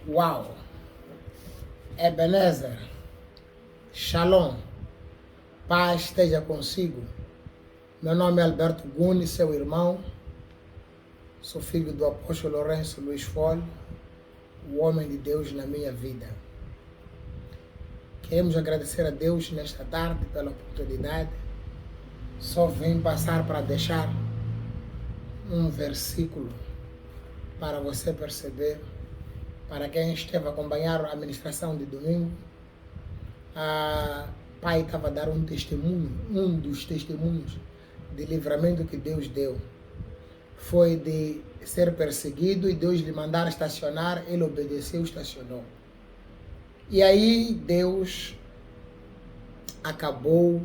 Uau! Ebenezer, Shalom, paz esteja consigo. Meu nome é Alberto Guni, seu irmão. Sou filho do apóstolo Lourenço Luiz Folho, o homem de Deus na minha vida. Queremos agradecer a Deus nesta tarde pela oportunidade. Só vim passar para deixar um versículo para você perceber. Para quem esteve a acompanhar a ministração de domingo, a pai estava a dar um testemunho, um dos testemunhos de livramento que Deus deu. Foi de ser perseguido e Deus lhe mandar estacionar, ele obedeceu, estacionou. E aí Deus acabou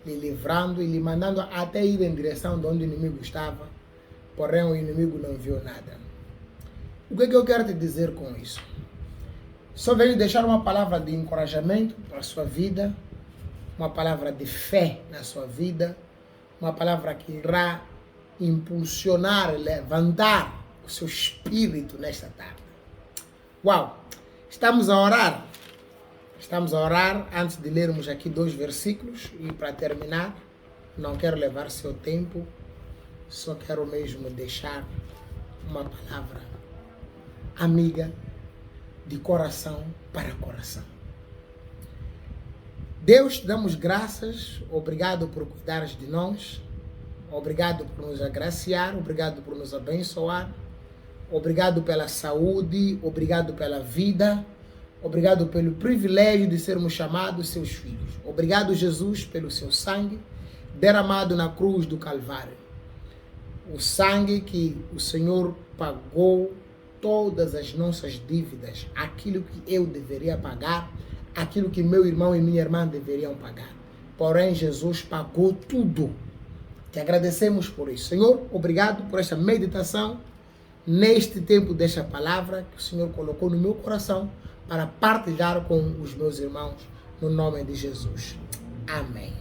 lhe livrando e lhe mandando até ir em direção de onde o inimigo estava, porém o inimigo não viu nada. O que eu quero te dizer com isso? Só venho deixar uma palavra de encorajamento para a sua vida, uma palavra de fé na sua vida, uma palavra que irá impulsionar, levantar o seu espírito nesta tarde. Uau! Estamos a orar. Estamos a orar antes de lermos aqui 2 versículos e para terminar, não quero levar seu tempo, só quero mesmo deixar uma palavra amiga de coração para coração. Deus, te damos graças, obrigado por cuidares de nós, obrigado por nos agraciar, obrigado por nos abençoar, obrigado pela saúde, obrigado pela vida, obrigado pelo privilégio de sermos chamados seus filhos. Obrigado, Jesus, pelo seu sangue derramado na cruz do Calvário. O sangue que o Senhor pagou todas as nossas dívidas, aquilo que eu deveria pagar, aquilo que meu irmão e minha irmã deveriam pagar. Porém, Jesus pagou tudo. Te agradecemos por isso. Senhor, obrigado por esta meditação, neste tempo desta palavra que o Senhor colocou no meu coração para partilhar com os meus irmãos, no nome de Jesus. Amém.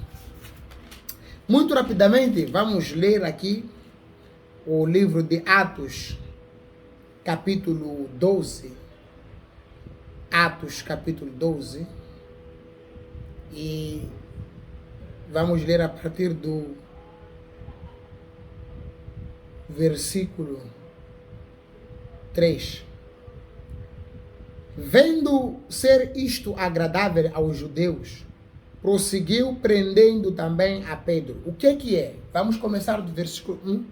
Muito rapidamente, vamos ler aqui o livro de Atos, capítulo 12, Atos capítulo 12, e vamos ler a partir do versículo 3. Vendo ser isto agradável aos judeus, prosseguiu prendendo também a Pedro. O que é? Vamos começar do versículo 1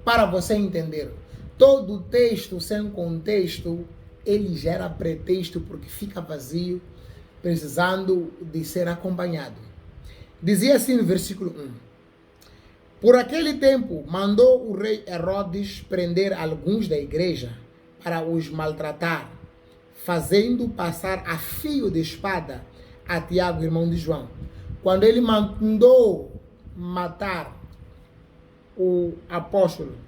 para você entender. Todo texto sem contexto, ele gera pretexto porque fica vazio, precisando de ser acompanhado. Dizia assim no versículo 1. Por aquele tempo, mandou o rei Herodes prender alguns da igreja para os maltratar, fazendo passar a fio de espada a Tiago, irmão de João. Quando ele mandou matar o apóstolo,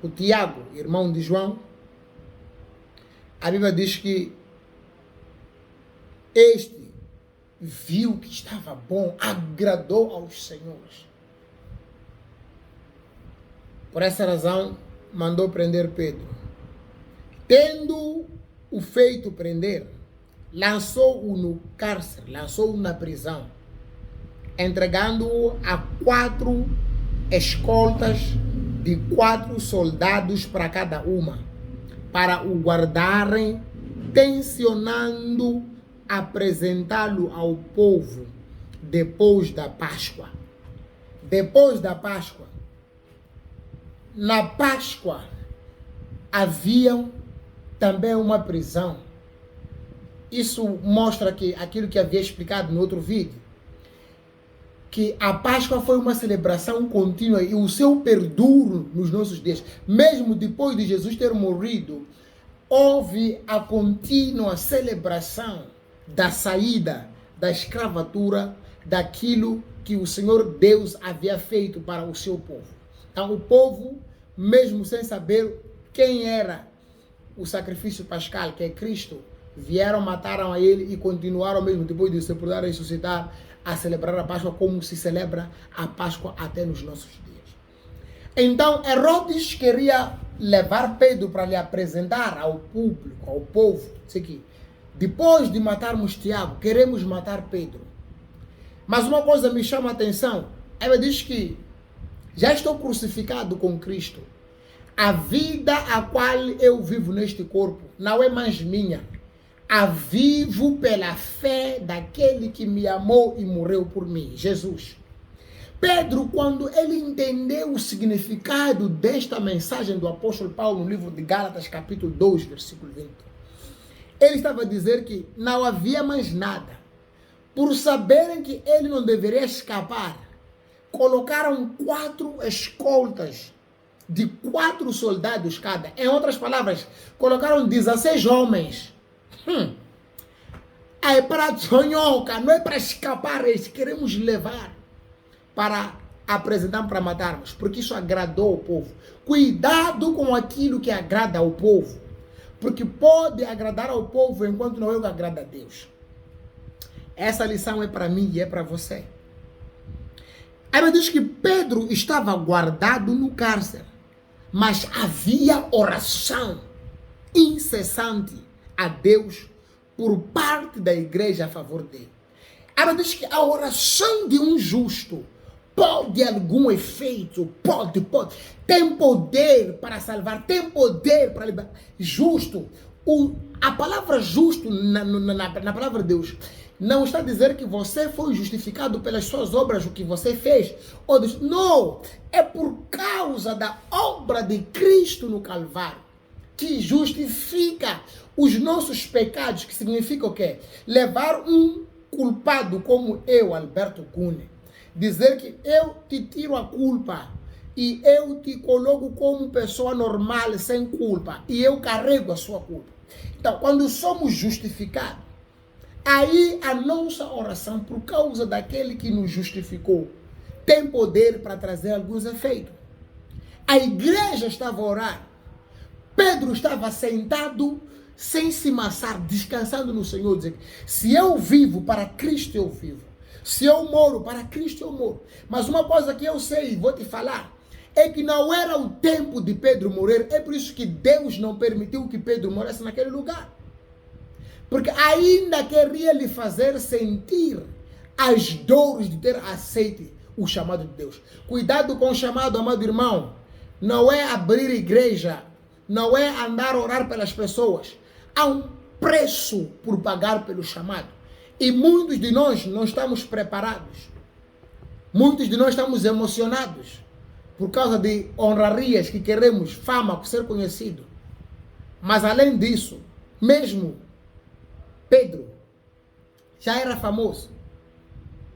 o Tiago, irmão de João, a Bíblia diz que este viu que estava bom, agradou aos senhores. Por essa razão, mandou prender Pedro. Tendo o feito prender, lançou-o no cárcere, lançou-o na prisão, entregando-o a 4 escoltas de 4 soldados para cada uma, para o guardarem, tencionando apresentá-lo ao povo depois da Páscoa. Depois da Páscoa. Na Páscoa havia também uma prisão. Isso mostra que aquilo que havia explicado no outro vídeo, que a Páscoa foi uma celebração contínua e o seu perduro nos nossos dias, mesmo depois de Jesus ter morrido, houve a contínua celebração da saída da escravatura, daquilo que o Senhor Deus havia feito para o seu povo. Então o povo, mesmo sem saber quem era o sacrifício pascal, que é Cristo, vieram, mataram a ele e continuaram mesmo depois de sepultar e ressuscitar a celebrar a Páscoa como se celebra a Páscoa até nos nossos dias. Então Herodes queria levar Pedro para lhe apresentar ao público, ao povo. Isso aqui. Depois de matarmos Tiago, queremos matar Pedro. Mas uma coisa me chama a atenção. Ela diz que já estou crucificado com Cristo. A vida a qual eu vivo neste corpo não é mais minha. A vivo pela fé daquele que me amou e morreu por mim, Jesus. Pedro, quando ele entendeu o significado desta mensagem do apóstolo Paulo no livro de Gálatas, capítulo 2, versículo 20, ele estava a dizer que não havia mais nada. Por saberem que ele não deveria escapar, colocaram 4 escoltas de 4 soldados cada. Em outras palavras, colocaram 16 homens. É para sonhoca, não é para escapar, eles queremos levar para apresentar, para matarmos, porque isso agradou o povo. Cuidado com aquilo que agrada ao povo, porque pode agradar ao povo enquanto não é o que agrada a Deus. Essa lição é para mim e é para você. A Bíblia diz que Pedro estava guardado no cárcere, mas havia oração incessante a Deus por parte da igreja a favor dele. A Bíblia diz que a oração de um justo pode algum efeito, pode, tem poder para salvar, tem poder para libertar. Justo, a palavra justo na palavra de Deus não está a dizer que você foi justificado pelas suas obras, o que você fez. Não, é por causa da obra de Cristo no Calvário que justifica os nossos pecados, que significa o quê? Levar um culpado como eu, Alberto Cune, dizer que eu te tiro a culpa e eu te coloco como pessoa normal, sem culpa, e eu carrego a sua culpa. Então, quando somos justificados, aí a nossa oração, por causa daquele que nos justificou, tem poder para trazer alguns efeitos. A igreja estava a orar, Pedro estava sentado, sem se maçar, descansando no Senhor, dizendo: se eu vivo, para Cristo eu vivo. Se eu moro, para Cristo eu moro. Mas uma coisa que eu sei, vou te falar, é que não era o tempo de Pedro morrer. É por isso que Deus não permitiu que Pedro morresse naquele lugar. Porque ainda queria lhe fazer sentir as dores de ter aceito o chamado de Deus. Cuidado com o chamado, amado irmão. Não é abrir igreja, não é andar a orar pelas pessoas. Há um preço por pagar pelo chamado. E muitos de nós não estamos preparados. Muitos de nós estamos emocionados por causa de honrarias que queremos, fama, por ser conhecido. Mas além disso, mesmo Pedro já era famoso.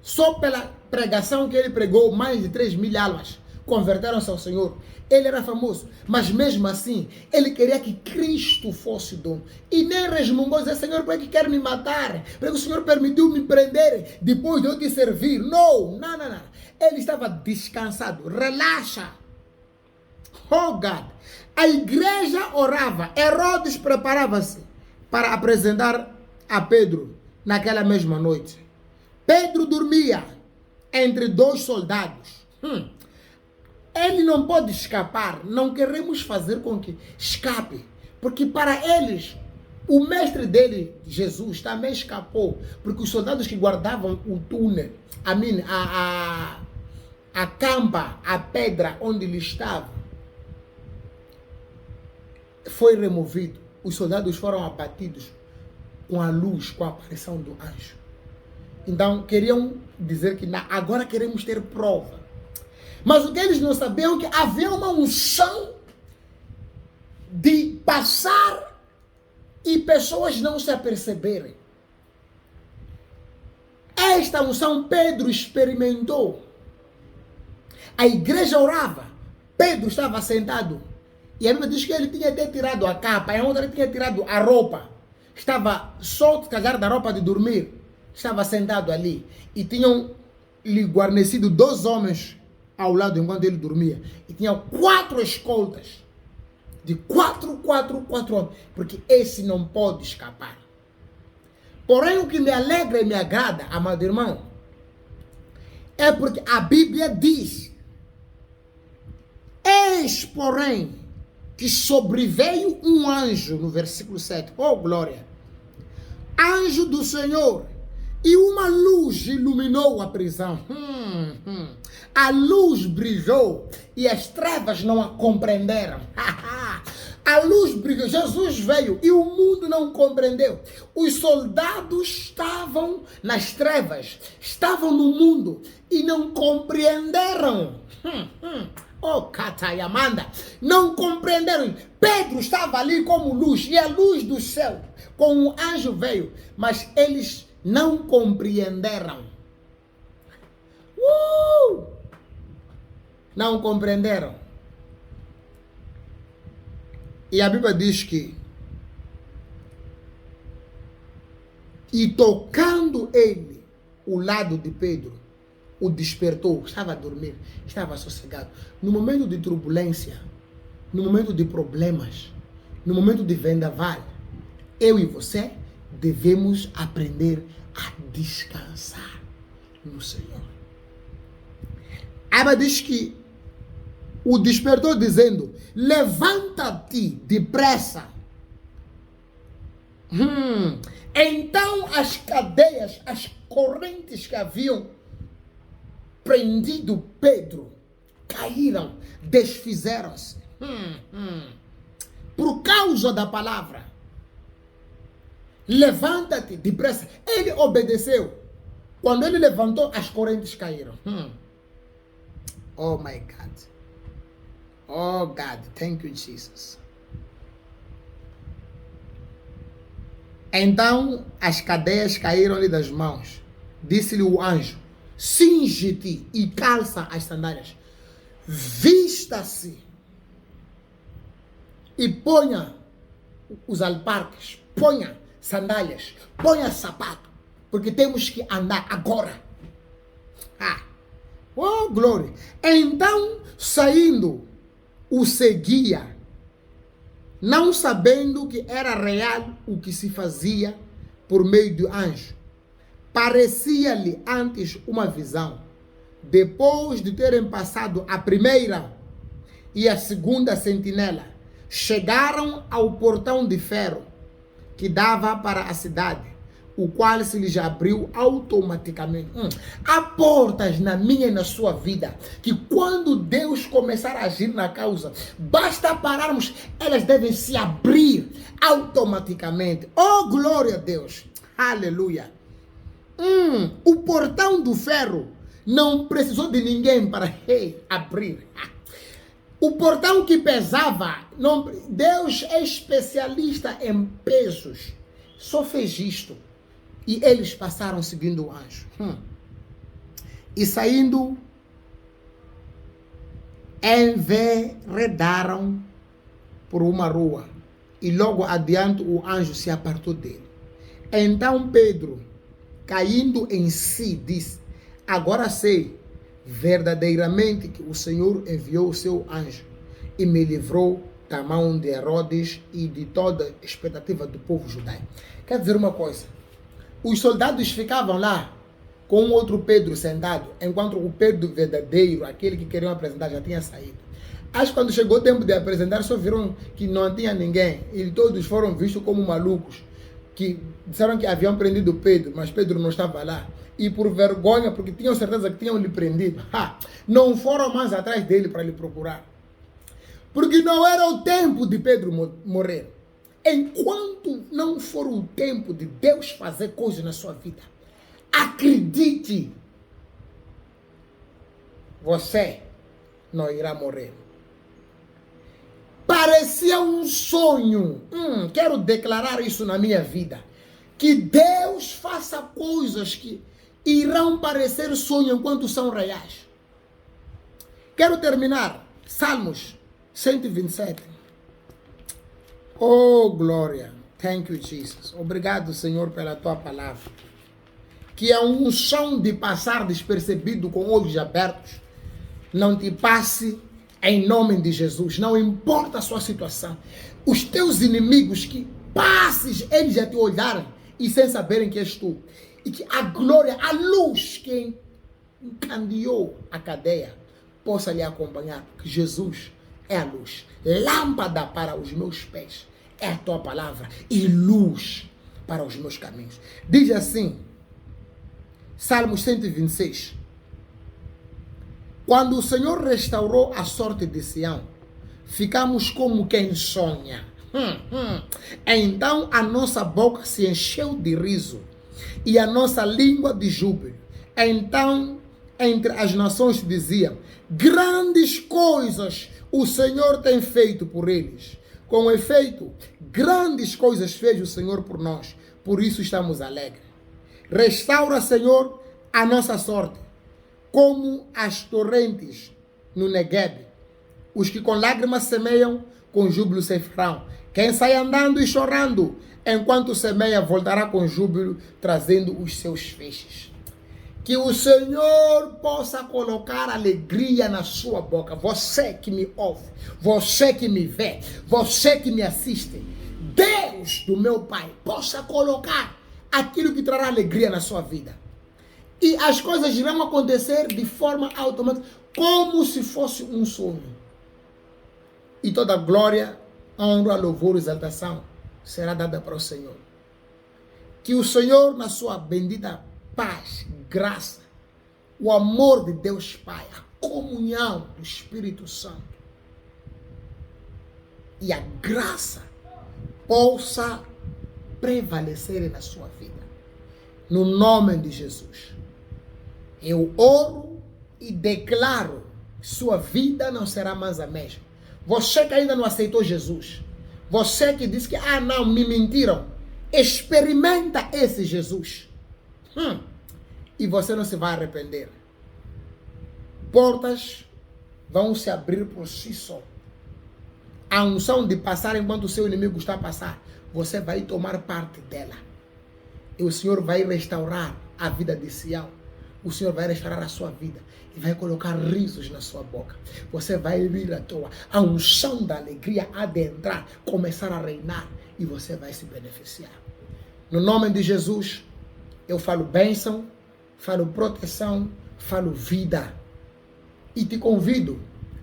Só pela pregação que ele pregou, mais de 3.000 almas converteram-se ao Senhor. Ele era famoso, mas mesmo assim, ele queria que Cristo fosse dono. E nem resmungou, dizia: Senhor, por que quer me matar? Porque o Senhor permitiu me prender depois de eu te servir. Não. Ele estava descansado. Relaxa. Oh God. A igreja orava. Herodes preparava-se para apresentar a Pedro naquela mesma noite. Pedro dormia entre 2 soldados. Ele não pode escapar. Não queremos fazer com que escape. Porque para eles, o mestre dele, Jesus, também escapou. Porque os soldados que guardavam o túnel, a campa, a pedra onde ele estava, foi removido. Os soldados foram abatidos com a luz, com a aparição do anjo. Então, queriam dizer que agora queremos ter prova. Mas o que eles não sabiam é que havia uma unção de passar e pessoas não se aperceberem. Esta unção Pedro experimentou. A igreja orava. Pedro estava sentado. E a Bíblia diz que ele tinha até tirado a capa. E a outra ele tinha tirado a roupa. Estava solto, cagar da roupa de dormir. Estava sentado ali. E tinham lhe guarnecido 2 homens ao lado enquanto ele dormia. E tinha 4 escoltas. De 4 homens. Porque esse não pode escapar. Porém, o que me alegra e me agrada, amado irmão, é porque a Bíblia diz: eis, porém, que sobreveio um anjo, no versículo 7. Oh, glória! Anjo do Senhor, e uma luz iluminou a prisão. A luz brilhou e as trevas não a compreenderam. A luz brilhou, Jesus veio e o mundo não compreendeu. Os soldados estavam nas trevas, estavam no mundo e não compreenderam. Oh, Catayamanda, não compreenderam. Pedro estava ali como luz e a luz do céu, com o anjo veio, mas eles não compreenderam. Não compreenderam. E a Bíblia diz que, e tocando ele o lado de Pedro, o despertou, estava a dormir, estava sossegado. No momento de turbulência, no momento de problemas, no momento de vendaval, eu e você devemos aprender a descansar no Senhor. A Bíblia diz que o despertou dizendo: levanta-te depressa. Então as cadeias, as correntes que haviam prendido Pedro caíram, desfizeram-se. Por causa da palavra. Levanta-te depressa. Ele obedeceu. Quando ele levantou, as correntes caíram. Oh my God. Oh God, thank you Jesus. Então as cadeias caíram-lhe das mãos. Disse-lhe o anjo: cinge-te e calça as sandálias. Vista-se e ponha os alparques, ponha sandálias, ponha sapato, porque temos que andar agora. Oh, glória! Então, saindo, o seguia, não sabendo que era real o que se fazia por meio do anjo. Parecia-lhe antes uma visão. Depois de terem passado a primeira e a segunda sentinela, chegaram ao portão de ferro que dava para a cidade, o qual se lhes abriu automaticamente. Há portas na minha e na sua vida que quando Deus começar a agir na causa, basta pararmos, elas devem se abrir automaticamente. Oh, glória a Deus! Aleluia! O portão do ferro não precisou de ninguém para abrir. O portão que pesava, Deus é especialista em pesos, só fez isto. E eles passaram seguindo o anjo. E saindo, enveredaram por uma rua. E logo adiante o anjo se apartou dele. Então Pedro, caindo em si, disse: agora sei verdadeiramente que o Senhor enviou o seu anjo e me livrou da mão de Herodes e de toda a expectativa do povo judaico. Quer dizer uma coisa, os soldados ficavam lá com um outro Pedro sentado, enquanto o Pedro verdadeiro, aquele que queriam apresentar, já tinha saído. Acho que quando chegou o tempo de apresentar, só viram que não tinha ninguém e todos foram vistos como malucos, que disseram que haviam prendido Pedro, mas Pedro não estava lá. E por vergonha, porque tinham certeza que tinham lhe prendido, não foram mais atrás dele para lhe procurar. Porque não era o tempo de Pedro morrer. Enquanto não for o tempo de Deus fazer coisas na sua vida, acredite, você não irá morrer. Parecia um sonho. Quero declarar isso na minha vida. Que Deus faça coisas que irão parecer sonho enquanto são reais. Quero terminar. Salmos 127. Oh, glória. Thank you, Jesus. Obrigado, Senhor, pela tua palavra. Que a unção de passar despercebido com olhos abertos não te passe em nome de Jesus. Não importa a sua situação. Os teus inimigos que passes, eles já te olharem e sem saberem que és tu. E que a glória, a luz que encandeou a cadeia possa lhe acompanhar. Que Jesus é a luz. Lâmpada para os meus pés é a tua palavra e luz para os meus caminhos. Diz assim, Salmos 126. Quando o Senhor restaurou a sorte de Sião, ficamos como quem sonha. Então a nossa boca se encheu de riso e a nossa língua de júbilo. Então, entre as nações diziam, grandes coisas o Senhor tem feito por eles. Com efeito, grandes coisas fez o Senhor por nós. Por isso estamos alegres. Restaura, Senhor, a nossa sorte, como as torrentes no Negueb. Os que com lágrimas semeiam, com júbilo ceifarão. Quem sai andando e chorando, enquanto semeia, voltará com júbilo, trazendo os seus feixes. Que o Senhor possa colocar alegria na sua boca. Você que me ouve, você que me vê, você que me assiste. Deus do meu Pai possa colocar aquilo que trará alegria na sua vida. E as coisas irão acontecer de forma automática, como se fosse um sonho. E toda glória, honra, louvor e exaltação será dada para o Senhor. Que o Senhor, na sua bendita paz, graça, o amor de Deus Pai, a comunhão do Espírito Santo e a graça possa prevalecer na sua vida. No nome de Jesus. Eu oro e declaro que sua vida não será mais a mesma. Você que ainda não aceitou Jesus, você que disse que, não, me mentiram, experimenta esse Jesus. E você não se vai arrepender. Portas vão se abrir por si só. A unção de passar enquanto o seu inimigo está a passar, você vai tomar parte dela. E o Senhor vai restaurar a vida de Sião. O Senhor vai restaurar a sua vida e vai colocar risos na sua boca. Você vai rir à toa. A unção da alegria há de entrar, começar a reinar e você vai se beneficiar. No nome de Jesus, eu falo bênção, falo proteção, falo vida. E te convido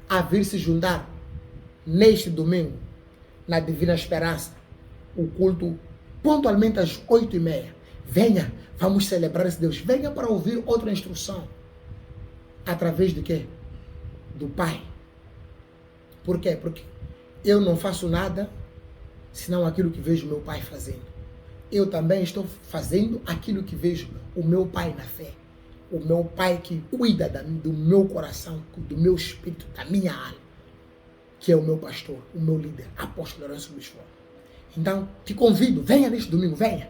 a vir se juntar neste domingo, na Divina Esperança, o culto pontualmente às 8h30. Venha, vamos celebrar esse Deus. Venha para ouvir outra instrução. Através de quê? Do Pai. Por quê? Porque eu não faço nada senão aquilo que vejo meu Pai fazendo. Eu também estou fazendo aquilo que vejo o meu Pai na fé. O meu Pai que cuida do meu coração, do meu espírito, da minha alma. Que é o meu pastor, o meu líder, apóstolo Lourenço Luiz Fora. Então, te convido, venha neste domingo, venha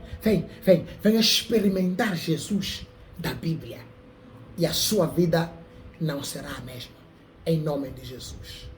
experimentar Jesus da Bíblia. E a sua vida não será a mesma. Em nome de Jesus.